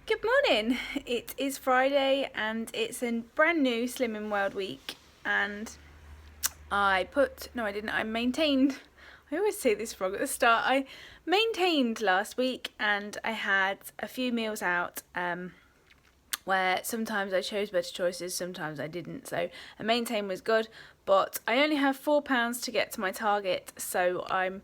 Good morning. It is Friday and it's a brand new Slimming World week, and I maintained, I always say this wrong at the start, I maintained last week, and I had a few meals out where sometimes I chose better choices, sometimes I didn't, so a maintain was good, but I only have £4 to get to my target, so I'm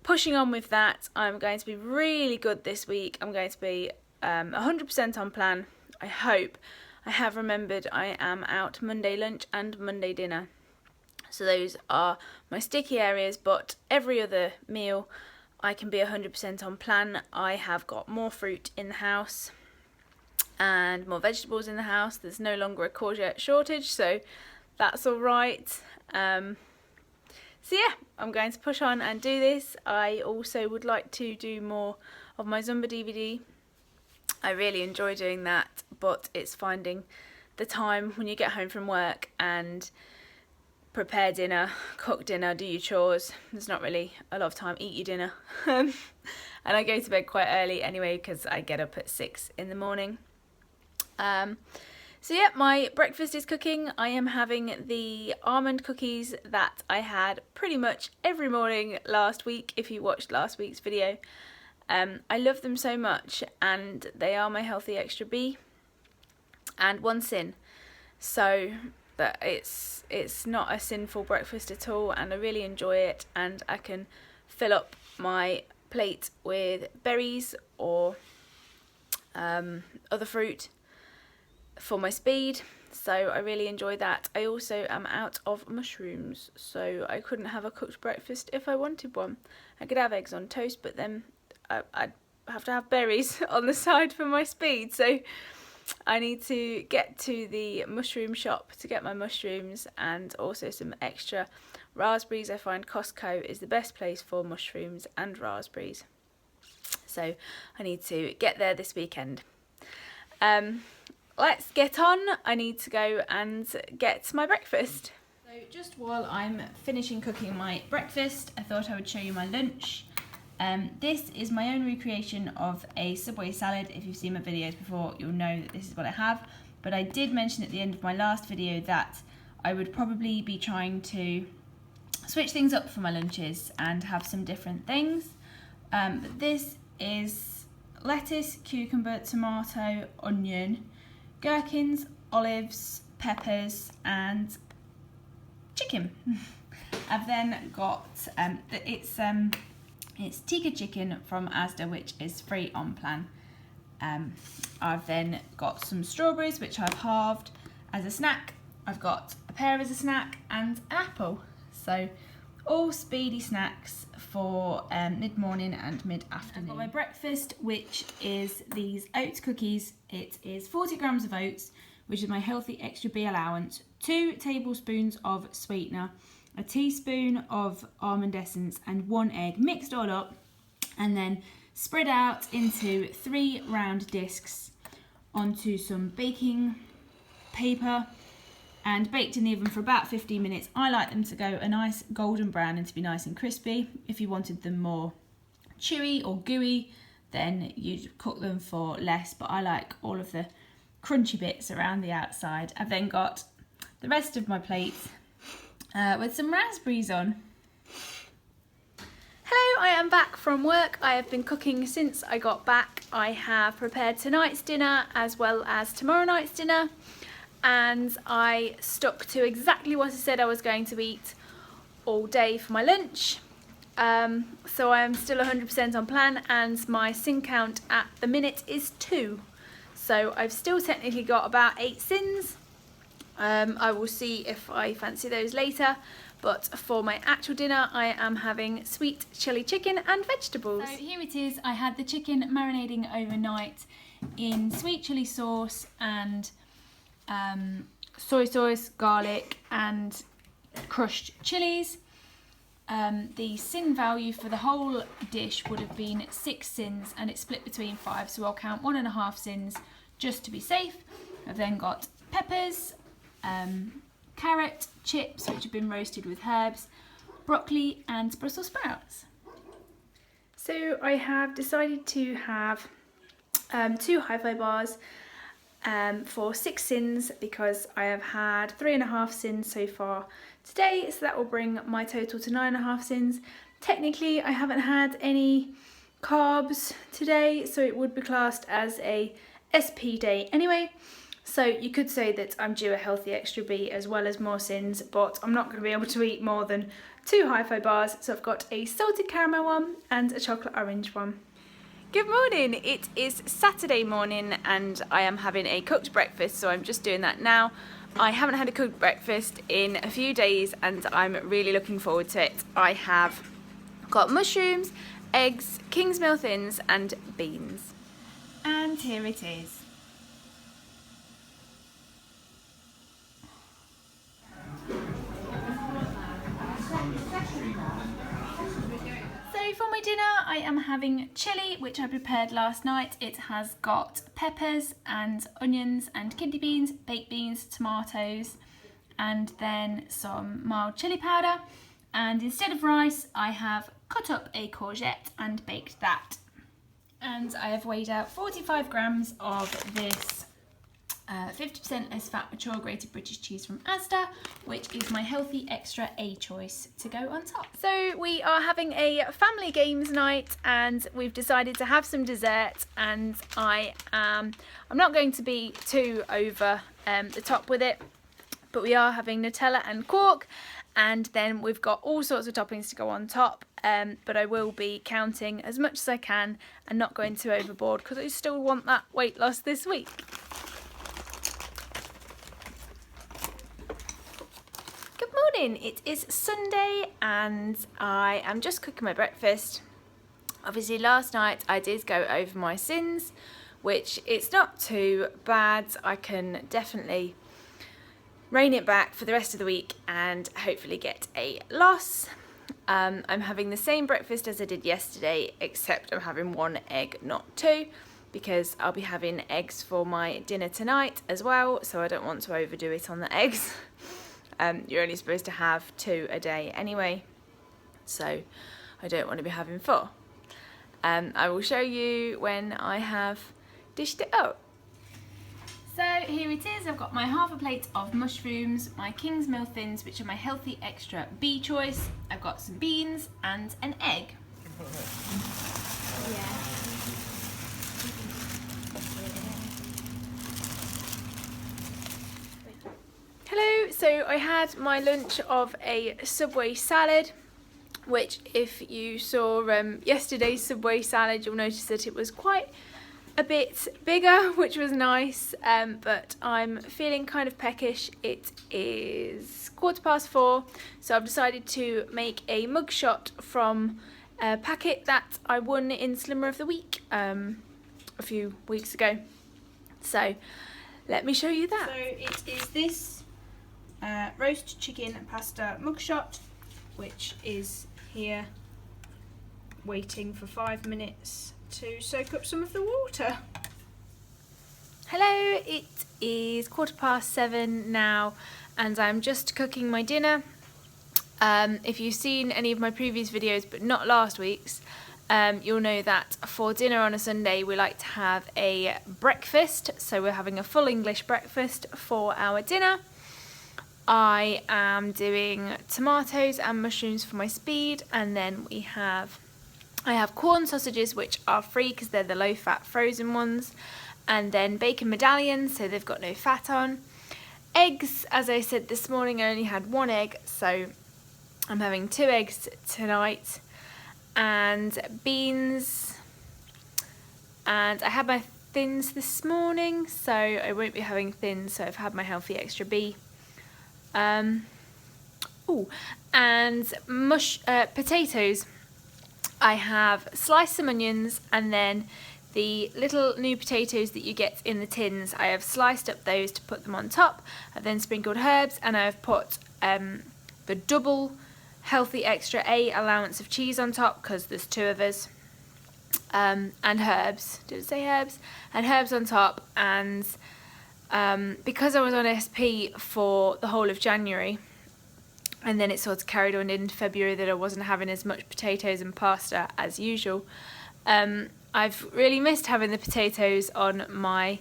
pushing on with that. I'm going to be really good this week. I'm going to be 100% on plan, I hope. I have remembered I am out Monday lunch and Monday dinner, so those are my sticky areas, but every other meal I can be 100% on plan. I have got more fruit in the house and more vegetables in the house. There's no longer a courgette shortage, so that's all right. So yeah, I'm going to push on and do this. I also would like to do more of my Zumba DVD. I really enjoy doing that, but it's finding the time when you get home from work and prepare dinner, cook dinner, do your chores. There's not really a lot of time. Eat your dinner. And I go to bed quite early anyway because I get up at 6 in the morning. So yeah, my breakfast is cooking. I am having the almond cookies that I had pretty much every morning last week, if you watched last week's video. I love them so much, and they are my healthy extra B and one sin, so that it's not a sinful breakfast at all, and I really enjoy it, and I can fill up my plate with berries or other fruit for my speed, so I really enjoy that. I also am out of mushrooms, so I couldn't have a cooked breakfast if I wanted one. I could have eggs on toast, but then I'd have to have berries on the side for my speed, so I need to get to the mushroom shop to get my mushrooms and also some extra raspberries. I find Costco is the best place for mushrooms and raspberries, so I need to get there this weekend. Let's get on. I need to go and get my breakfast. So just while I'm finishing cooking my breakfast, I thought I would show you my lunch. This is my own recreation of a Subway salad. If you've seen my videos before, you'll know that this is what I have. But I did mention at the end of my last video that I would probably be trying to switch things up for my lunches and have some different things. But this is lettuce, cucumber, tomato, onion, gherkins, olives, peppers, and chicken. I've then got it's tikka chicken from Asda, which is free on plan. I've then got some strawberries, which I've halved as a snack. I've got a pear as a snack and an apple. So all speedy snacks for mid-morning and mid-afternoon. I've got my breakfast, which is these oats cookies. It is 40 grams of oats, which is my healthy extra B allowance, 2 tablespoons of sweetener, a teaspoon of almond essence, and 1 egg, mixed all up and then spread out into 3 round discs onto some baking paper and baked in the oven for about 15 minutes. I like them to go a nice golden brown and to be nice and crispy. If you wanted them more chewy or gooey, then you'd cook them for less, but I like all of the crunchy bits around the outside. I've then got the rest of my plate with some raspberries on. Hello, I am back from work. I have been cooking since I got back. I have prepared tonight's dinner as well as tomorrow night's dinner, and I stuck to exactly what I said I was going to eat all day for my lunch. So I am still 100% on plan, and my sin count at the minute is 2. So I've still technically got about 8 sins. I will see if I fancy those later, but for my actual dinner I am having sweet chili chicken and vegetables. So here it is. I had the chicken marinating overnight in sweet chili sauce and soy sauce, garlic and crushed chilies. The sin value for the whole dish would have been 6 sins, and it's split between 5, so I'll count 1.5 sins just to be safe. I've then got peppers, carrot, chips which have been roasted with herbs, broccoli and Brussels sprouts. So I have decided to have 2 hi-fi bars for 6 sins, because I have had 3.5 sins so far today, so that will bring my total to 9.5 sins. Technically I haven't had any carbs today, so it would be classed as a SP day anyway. So you could say that I'm due a healthy extra B as well as more sins, but I'm not going to be able to eat more than 2 hi-fi bars, so I've got a salted caramel one and a chocolate orange one. Good morning, it is Saturday morning and I am having a cooked breakfast, so I'm just doing that now. I haven't had a cooked breakfast in a few days and I'm really looking forward to it. I have got mushrooms, eggs, Kingsmill thins and beans. And here it is. So for my dinner I am having chilli, which I prepared last night. It has got peppers and onions and kidney beans, baked beans, tomatoes, and then some mild chilli powder. And instead of rice I have cut up a courgette and baked that. And I have weighed out 45 grams of this 50% less fat mature grated British cheese from Asda, which is my healthy extra A choice to go on top. So we are having a family games night and we've decided to have some dessert, and I'm not going to be too over the top with it, but we are having Nutella and quark, and then we've got all sorts of toppings to go on top, but I will be counting as much as I can and not going too overboard because I still want that weight loss this week. It is Sunday and I am just cooking my breakfast. Obviously last night I did go over my sins, which it's not too bad. I can definitely rein it back for the rest of the week and hopefully get a loss. I'm having the same breakfast as I did yesterday, except I'm having 1 egg, not 2, because I'll be having eggs for my dinner tonight as well, so I don't want to overdo it on the eggs. You're only supposed to have 2 a day anyway, so I don't want to be having 4. I will show you when I have dished it up. So here it is. I've got my half a plate of mushrooms, my Kingsmill thins, which are my healthy extra B choice. I've got some beans and an egg. Yeah. Hello, so I had my lunch of a Subway salad, which if you saw yesterday's Subway salad, you'll notice that it was quite a bit bigger, which was nice, but I'm feeling kind of peckish. It is 4:15, so I've decided to make a mugshot from a packet that I won in Slimmer of the Week a few weeks ago. So let me show you that. So it is this roast chicken pasta mugshot, which is here waiting for 5 minutes to soak up some of the water. Hello, it is 7:15 now and I'm just cooking my dinner. If you've seen any of my previous videos but not last week's, you'll know that for dinner on a Sunday we like to have a breakfast, so we're having a full English breakfast for our dinner. I am doing tomatoes and mushrooms for my speed, and then I have corn sausages, which are free because they're the low fat frozen ones, and then bacon medallions, so they've got no fat on. Eggs, as I said this morning, I only had 1 egg, so I'm having 2 eggs tonight, and beans, and I had my thins this morning, so I won't be having thins, so I've had my healthy extra B. And potatoes. I have sliced some onions, and then the little new potatoes that you get in the tins, I have sliced up those to put them on top. I've then sprinkled herbs, and I have put the double healthy extra A allowance of cheese on top because there's 2 of us, and herbs. Did it say herbs? And herbs on top, and because I was on SP for the whole of January, and then it sort of carried on into February that I wasn't having as much potatoes and pasta as usual, I've really missed having the potatoes on my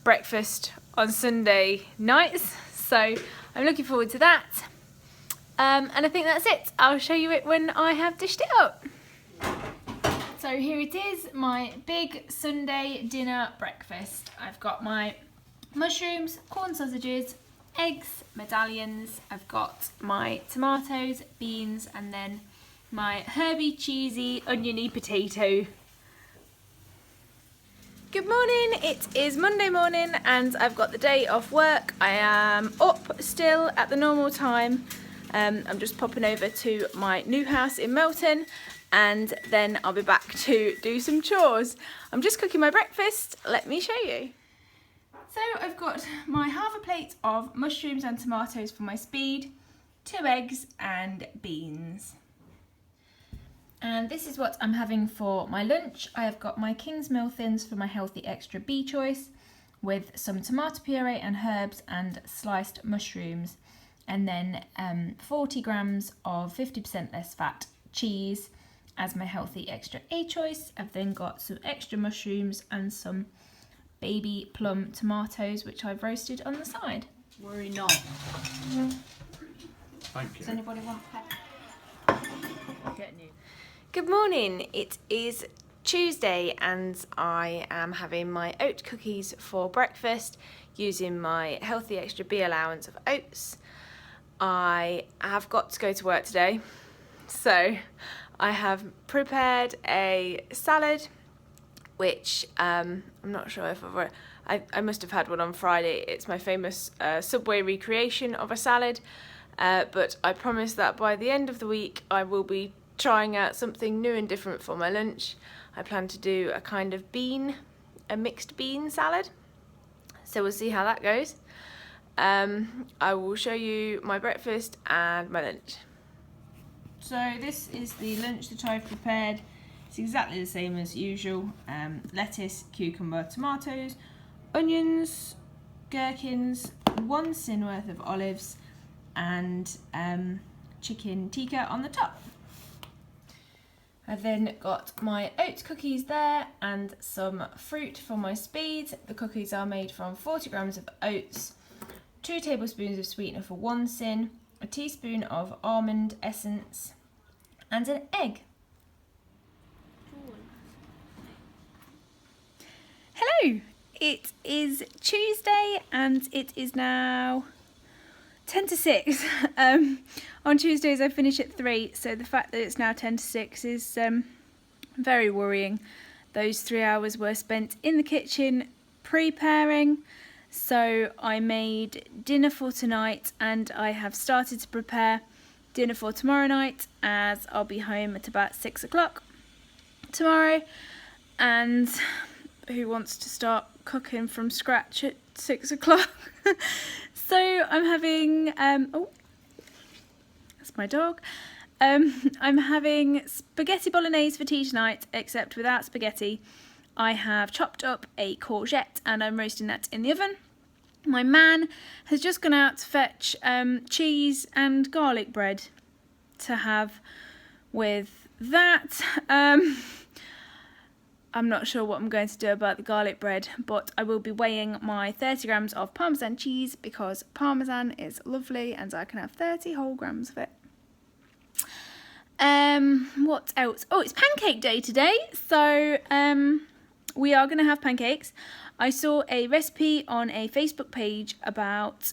breakfast on Sunday nights, so I'm looking forward to that. And I think that's it. I'll show you it when I have dished it up. So here it is, my big Sunday dinner breakfast. I've got my mushrooms, corn sausages, eggs, medallions. I've got my tomatoes, beans, and then my herby, cheesy, oniony potato. Good morning, it is Monday morning and I've got the day off work. I am up still at the normal time. I'm just popping over to my new house in Melton and then I'll be back to do some chores. I'm just cooking my breakfast, let me show you. So I've got my half a plate of mushrooms and tomatoes for my speed, 2 eggs and beans. And this is what I'm having for my lunch. I have got my King's Mill Thins for my healthy extra B choice with some tomato puree and herbs and sliced mushrooms. And then 40 grams of 50% less fat cheese as my healthy extra A choice. I've then got some extra mushrooms and some baby plum tomatoes which I've roasted on the side. Worry not. Thank you. Does anybody want pepper? Getting you. Good morning, it is Tuesday and I am having my oat cookies for breakfast using my healthy extra B allowance of oats. I have got to go to work today, so I have prepared a salad which I'm not sure if I must have had one on Friday. It's my famous Subway recreation of a salad, but I promise that by the end of the week I will be trying out something new and different for my lunch. I plan to do a kind of a mixed bean salad, so we'll see how that goes. I will show you my breakfast and my lunch. So this is the lunch that I've prepared. It's exactly the same as usual. Lettuce, cucumber, tomatoes, onions, gherkins, 1 sin worth of olives and chicken tikka on the top. I've then got my oat cookies there and some fruit for my speed. The cookies are made from 40 grams of oats, 2 tablespoons of sweetener for 1 sin, a teaspoon of almond essence and an egg. Hello, it is Tuesday and it is now 10 to 6. On Tuesdays I finish at 3, so the fact that it's now 10 to 6 is very worrying. Those 3 hours were spent in the kitchen preparing. So I made dinner for tonight and I have started to prepare dinner for tomorrow night, as I'll be home at about 6 o'clock tomorrow. And who wants to start cooking from scratch at 6 o'clock? So I'm having, oh, that's my dog. I'm having spaghetti bolognese for tea tonight, except without spaghetti. I have chopped up a courgette and I'm roasting that in the oven. My man has just gone out to fetch cheese and garlic bread to have with that. I'm not sure what I'm going to do about the garlic bread, but I will be weighing my 30 grams of Parmesan cheese because Parmesan is lovely and I can have 30 whole grams of it. What else? Oh, it's pancake day today, so we are going to have pancakes. I saw a recipe on a Facebook page about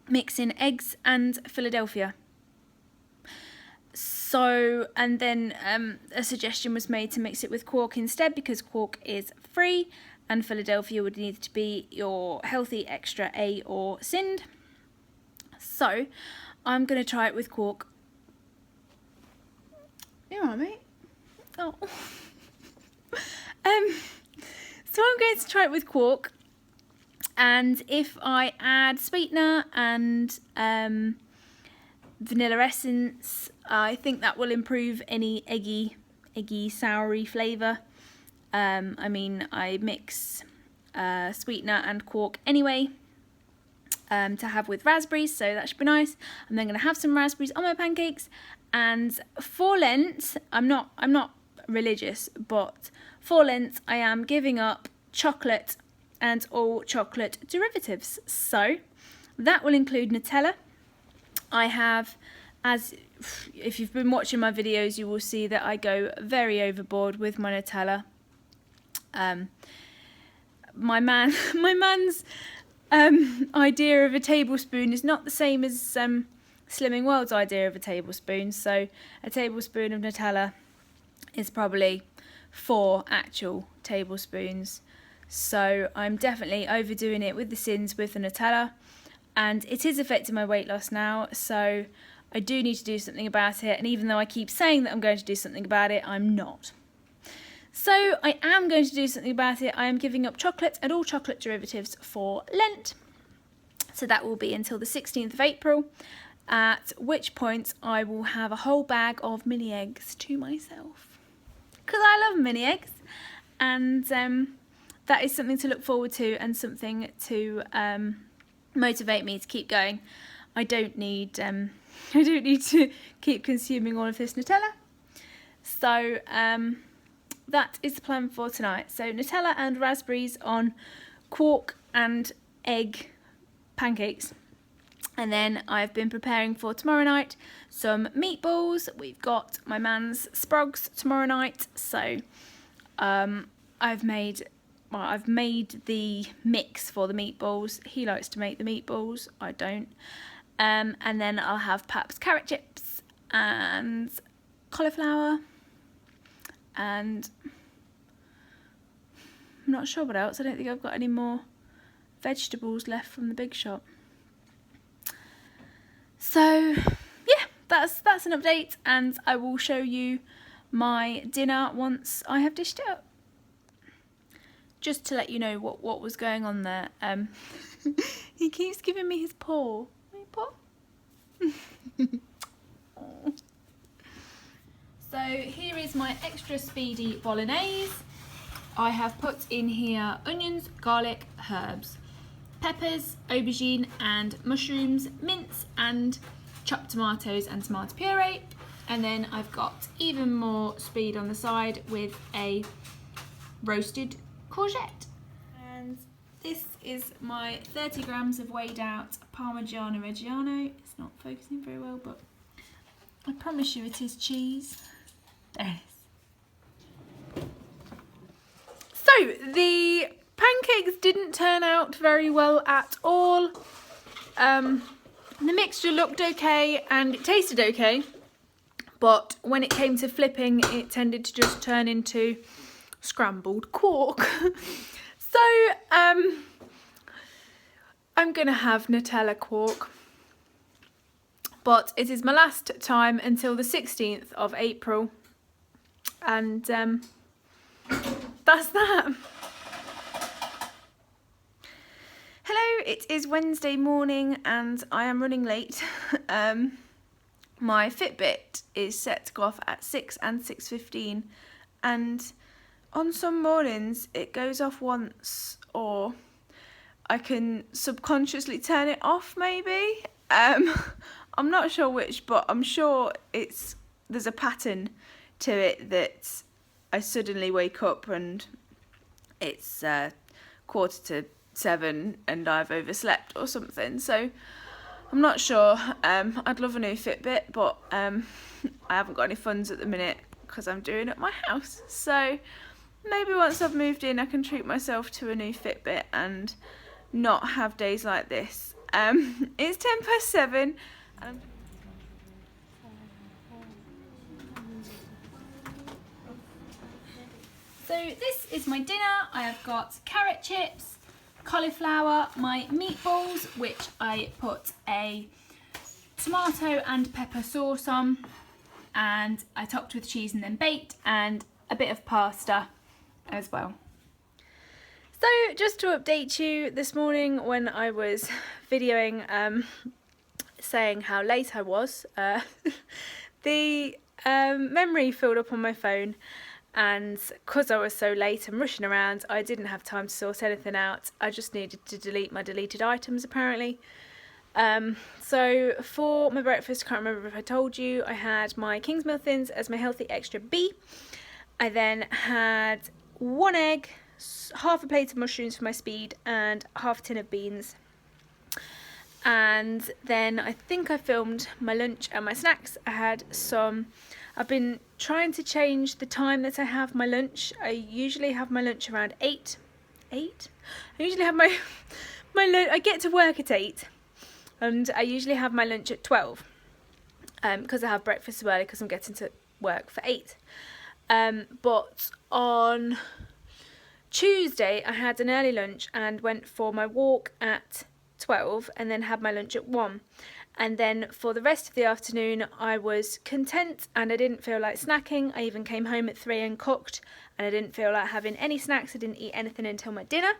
mixing eggs and Philadelphia. So, and then a suggestion was made to mix it with quark instead because quark is free and Philadelphia would need to be your healthy extra A or Sind. So, I'm going to try it with quark. You alright, mate? Oh. So I'm going to try it with quark, and if I add sweetener and vanilla essence, I think that will improve any eggy, soury flavour. I mean, I mix sweetener and quark anyway to have with raspberries, so that should be nice. I'm then going to have some raspberries on my pancakes, and for Lent, I'm not religious, but for Lent I am giving up chocolate and all chocolate derivatives. So that will include Nutella. I have, as if you've been watching my videos, you will see that I go very overboard with my Nutella. My man's idea of a tablespoon is not the same as Slimming World's idea of a tablespoon. So a tablespoon of Nutella is probably 4 actual tablespoons. So I'm definitely overdoing it with the sins with the Nutella, and it is affecting my weight loss now, so I do need to do something about it. And even though I keep saying that I'm going to do something about it, I'm not. So I am going to do something about it. I am giving up chocolate and all chocolate derivatives for Lent. So that will be until the 16th of April, at which point I will have a whole bag of mini eggs to myself. Because I love mini eggs, and that is something to look forward to and something to motivate me to keep going. I don't need to keep consuming all of this Nutella. So that is the plan for tonight. So Nutella and raspberries on quark and egg pancakes. And then I've been preparing for tomorrow night some meatballs. We've got my man's sprogs tomorrow night. So I've made the mix for the meatballs. He likes to make the meatballs, I don't. And then I'll have perhaps carrot chips and cauliflower, and I'm not sure what else. I don't think I've got any more vegetables left from the big shop. So yeah, that's an update, and I will show you my dinner once I have dished it up. Just to let you know what was going on there. He keeps giving me his paw. My paw. So here is my extra speedy bolognese. I have put in here onions, garlic, herbs, peppers, aubergine and mushrooms, mince and chopped tomatoes and tomato puree. And then I've got even more speed on the side with a roasted courgette. And this is my 30 grams of weighed out Parmigiano Reggiano. It's not focusing very well, but I promise you it is cheese. There it is. So the pancakes didn't turn out very well at all. The mixture looked okay and it tasted okay, but when it came to flipping, it tended to just turn into scrambled quark. So I'm gonna have Nutella quark, but it is my last time until the 16th of April, and that's that. Hello, it is Wednesday morning and I am running late. My Fitbit is set to go off at 6 and 6:15, and on some mornings it goes off once, or I can subconsciously turn it off maybe. I'm not sure which, but I'm sure there's a pattern to it that I suddenly wake up and it's 6:45 and I've overslept or something. So I'm not sure. I'd love a new Fitbit, but I haven't got any funds at the minute because I'm doing it at my house. So maybe once I've moved in I can treat myself to a new Fitbit and not have days like this. It's 7:10. So this is my dinner. I have got carrot chips, cauliflower, my meatballs, which I put a tomato and pepper sauce on, and I topped with cheese and then baked, and a bit of pasta as well. So just to update you, this morning when I was videoing saying how late I was, the memory filled up on my phone, and because I was so late and rushing around, I didn't have time to sort anything out. I just needed to delete my deleted items apparently. So for my breakfast, I can't remember if I told you, I had my Kingsmill Thins as my healthy extra B. I then had 1 egg, half a plate of mushrooms for my speed, and half a tin of beans. And then I think I filmed my lunch and my snacks. I've been trying to change the time that I have my lunch. I usually have my lunch around 8. I usually have my lunch, I get to work at 8, and I usually have my lunch at 12, because I have breakfast so early because I'm getting to work for 8. But on Tuesday I had an early lunch and went for my walk at 12 and then had my lunch at 1. And then for the rest of the afternoon I was content and I didn't feel like snacking. I even came home at 3 and cooked, and I didn't feel like having any snacks. I didn't eat anything until my dinner.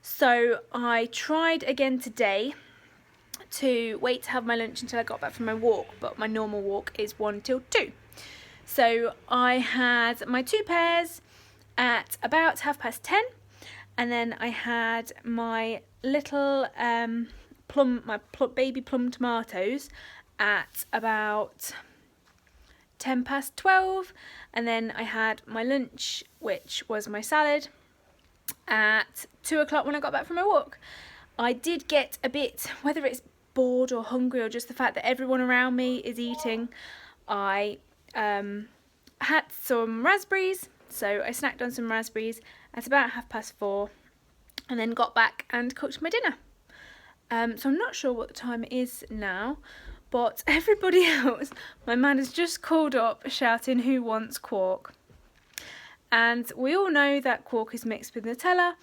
So I tried again today to wait to have my lunch until I got back from my walk, but my normal walk is 1 till 2. So I had my 2 pears at about 10:30, and then I had my little baby plum tomatoes at about 12:10, and then I had my lunch, which was my salad, at 2 o'clock when I got back from my walk. I did get a bit, whether it's bored or hungry or just the fact that everyone around me is eating, I had some raspberries, so I snacked on some raspberries at about 4:30, and then got back and cooked my dinner. So I'm not sure what the time is now, but everybody else, my man has just called up shouting who wants quark. And we all know that quark is mixed with Nutella,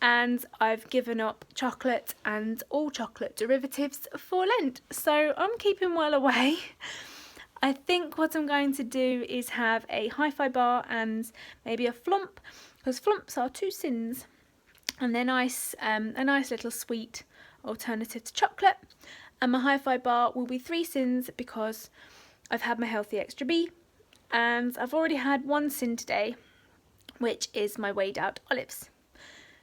and I've given up chocolate and all chocolate derivatives for Lent, so I'm keeping well away. I think what I'm going to do is have a hi-fi bar and maybe a flump, because flumps are 2 sins, and they're nice, a nice little sweet alternative to chocolate. And my hi-fi bar will be 3 sins because I've had my healthy extra B, and I've already had 1 sin today, which is my weighed out olives.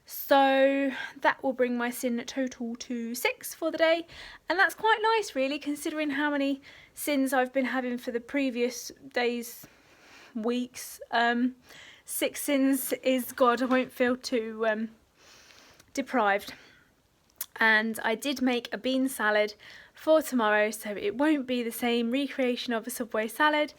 So that will bring my sin total to 6 for the day, and that's quite nice really, considering how many sins I've been having for the previous days, weeks. 6 sins is God, I won't feel too deprived. And I did make a bean salad for tomorrow, so it won't be the same recreation of a Subway salad.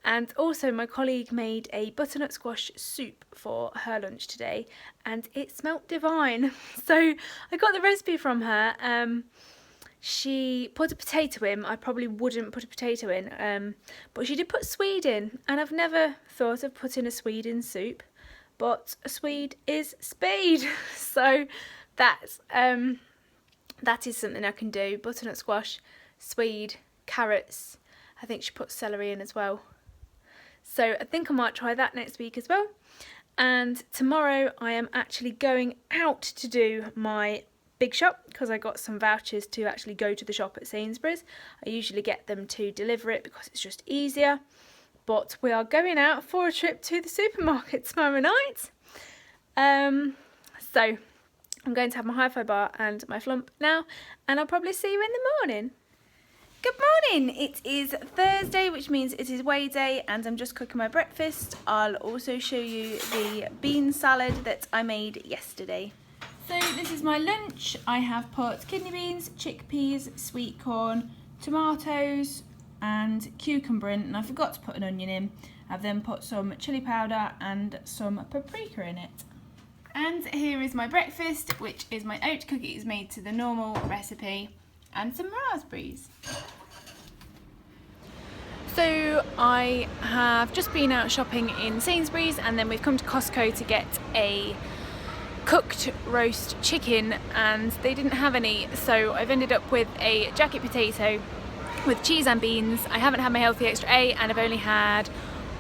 And also my colleague made a butternut squash soup for her lunch today, and it smelt divine. So I got the recipe from her. She put a potato in. I probably wouldn't put a potato in, but she did put swede in, and I've never thought of putting a swede in soup, but a swede is spade. So that's that is something I can do. Butternut squash, swede, carrots. I think she put celery in as well. So I think I might try that next week as well. And tomorrow I am actually going out to do my big shop, because I got some vouchers to actually go to the shop at Sainsbury's. I usually get them to deliver it because it's just easier. But we are going out for a trip to the supermarket tomorrow night. So I'm going to have my hi-fi bar and my flump now, and I'll probably see you in the morning. Good morning! It is Thursday, which means it is weigh day, and I'm just cooking my breakfast. I'll also show you the bean salad that I made yesterday. So this is my lunch. I have put kidney beans, chickpeas, sweet corn, tomatoes and cucumber in, and I forgot to put an onion in. I've then put some chilli powder and some paprika in it. And here is my breakfast, which is my oat cookies made to the normal recipe and some raspberries. So I have just been out shopping in Sainsbury's, and then we've come to Costco to get a cooked roast chicken, and they didn't have any, so I've ended up with a jacket potato with cheese and beans. I haven't had my healthy extra A, and I've only had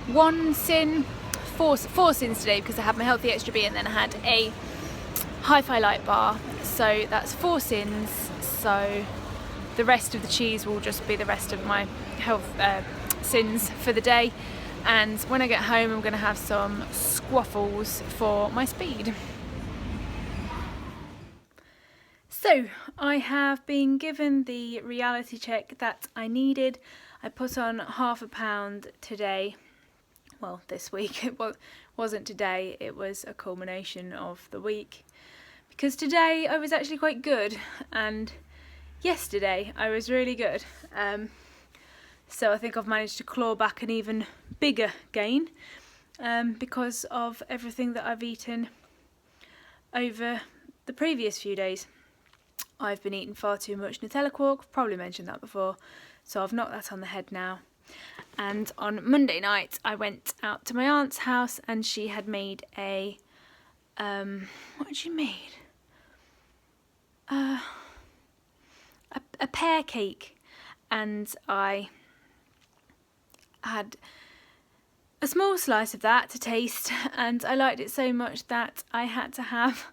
1 sin, four sins today, because I had my healthy extra B and then I had a hi-fi light bar, so that's 4 sins. So the rest of the cheese will just be the rest of my health sins for the day, and when I get home I'm going to have some squaffles for my speed. So I have been given the reality check that I needed. I put on £0.5 today. Well, this week. It wasn't today, it was a culmination of the week. Because today I was actually quite good, and yesterday I was really good. So I think I've managed to claw back an even bigger gain because of everything that I've eaten over the previous few days. I've been eating far too much Nutella quark, probably mentioned that before, so I've knocked that on the head now. And on Monday night I went out to my aunt's house and she had made a, what had she made? A pear cake, and I had a small slice of that to taste, and I liked it so much that I had to have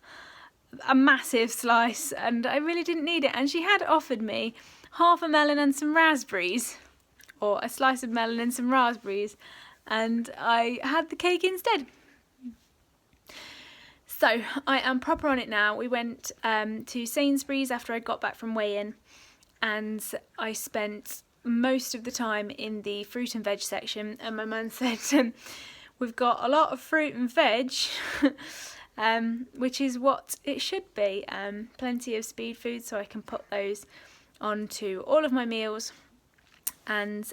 a massive slice, and I really didn't need it. And she had offered me half a melon and some raspberries, or a slice of melon and some raspberries, and I had the cake instead. So I am proper on it now. We went to Sainsbury's after I got back from weigh-in, and I spent most of the time in the fruit and veg section, and my mum said we've got a lot of fruit and veg, which is what it should be. Plenty of speed food, so I can put those onto all of my meals. And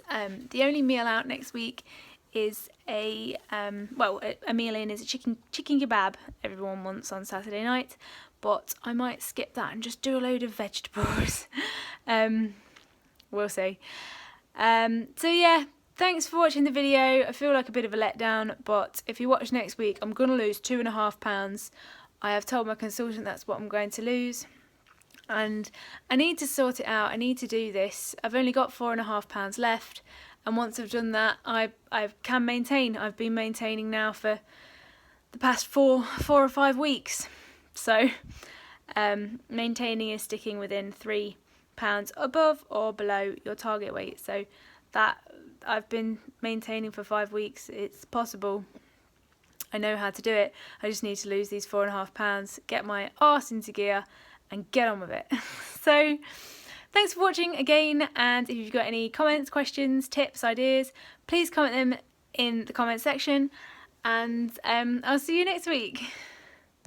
the only meal out next week is a meal in is a chicken kebab everyone wants on Saturday night, but I might skip that and just do a load of vegetables. We'll see. So yeah, thanks for watching the video. I feel like a bit of a letdown, but if you watch next week, I'm going to lose £2.5. I have told my consultant that's what I'm going to lose, and I need to sort it out. I need to do this. I've only got £4.5 left, and once I've done that, I can maintain. I've been maintaining now for the past four or 5 weeks. So maintaining is sticking within £3 above or below your target weight. So that I've been maintaining for 5 weeks. It's possible. I know how to do it. I just need to lose these £4.5, get my arse into gear and get on with it. So thanks for watching again, and if you've got any comments, questions, tips, ideas, please comment them in the comment section, and I'll see you next week.